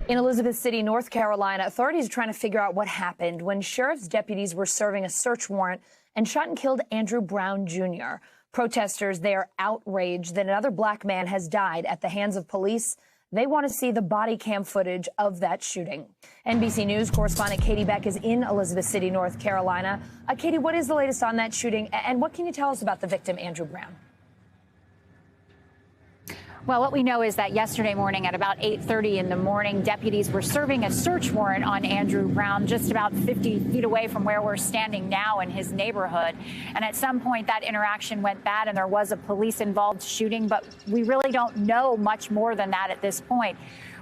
In Elizabeth City, North Carolina, authorities are trying to figure out what happened when sheriff's deputies were serving a search warrant and shot and killed Andrew Brown Jr. Protesters there outraged that another black man has died at the hands of police. They want to see the body cam footage of that shooting. NBC News correspondent Katie Beck is in Elizabeth City, North Carolina. Katie, what is the latest on that shooting, and what can you tell us about the victim, Andrew Brown? Well, what we know is that yesterday morning at about 8:30 in the morning, deputies were serving a search warrant on Andrew Brown just about 50 feet away from where we're standing now in his neighborhood. And at some point, that interaction went bad and there was a police-involved shooting, but we really don't know much more than that at this point.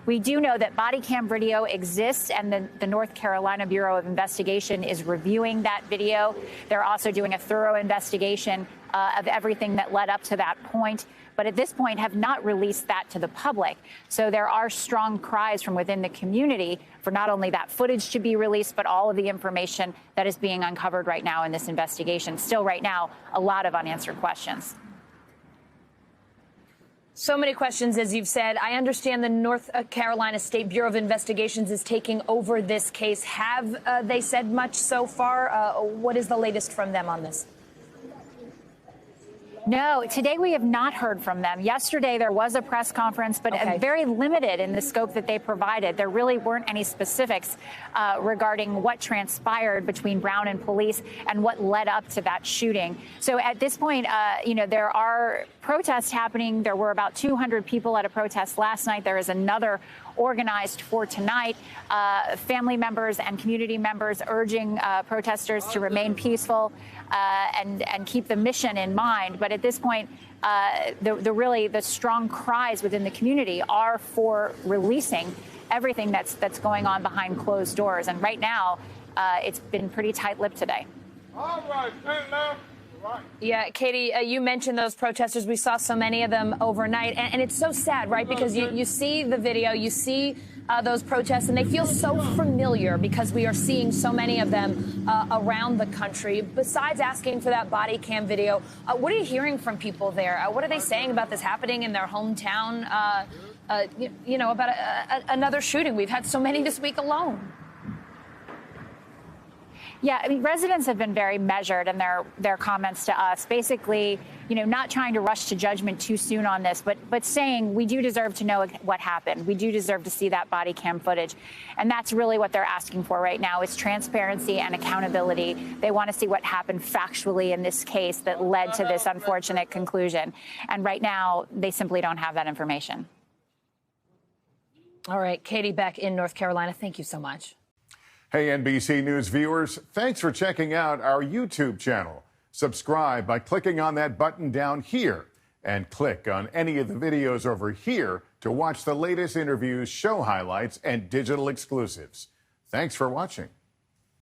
We do know that body cam video exists, and the North Carolina Bureau of Investigation is reviewing that video. They're also doing a thorough investigation of everything that led up to that point, but at this point have not released that to the public. So there are strong cries from within the community for not only that footage to be released, but all of the information that is being uncovered right now in this investigation. Still right now, a lot of unanswered questions. So many questions, as you've said. I understand the North Carolina State Bureau of Investigations is taking over this case. Have they said much so far? What is the latest from them on this? No, today we have not heard from them. Yesterday there was a press conference, but very limited in the scope that they provided. There really weren't any specifics regarding what transpired between Brown and police and what led up to that shooting. So at this point, there are protests happening. There were about 200 people at a protest last night. There is another organized for tonight. Family members and community members urging protesters to remain peaceful and keep the mission in mind. But at this point, the strong cries within the community are for releasing everything that's going on behind closed doors. And right now, it's been pretty tight-lipped today. All right, Yeah, Katie, you mentioned those protesters. We saw so many of them overnight. And it's so sad, right? Because you see the video, you see those protests, and they feel so familiar because we are seeing so many of them around the country. Besides asking for that body cam video, what are you hearing from people there? What are they saying about this happening in their hometown? About another shooting. We've had so many this week alone. Yeah, I mean, residents have been very measured in their comments to us, basically, not trying to rush to judgment too soon on this, but saying we do deserve to know what happened. We do deserve to see that body cam footage. And that's really what they're asking for right now is transparency and accountability. They want to see what happened factually in this case that led to this unfortunate conclusion. And right now, they simply don't have that information. All right, Katie Beck in North Carolina, thank you so much. Hey, NBC News viewers, thanks for checking out our YouTube channel. Subscribe by clicking on that button down here and click on any of the videos over here to watch the latest interviews, show highlights, and digital exclusives. Thanks for watching.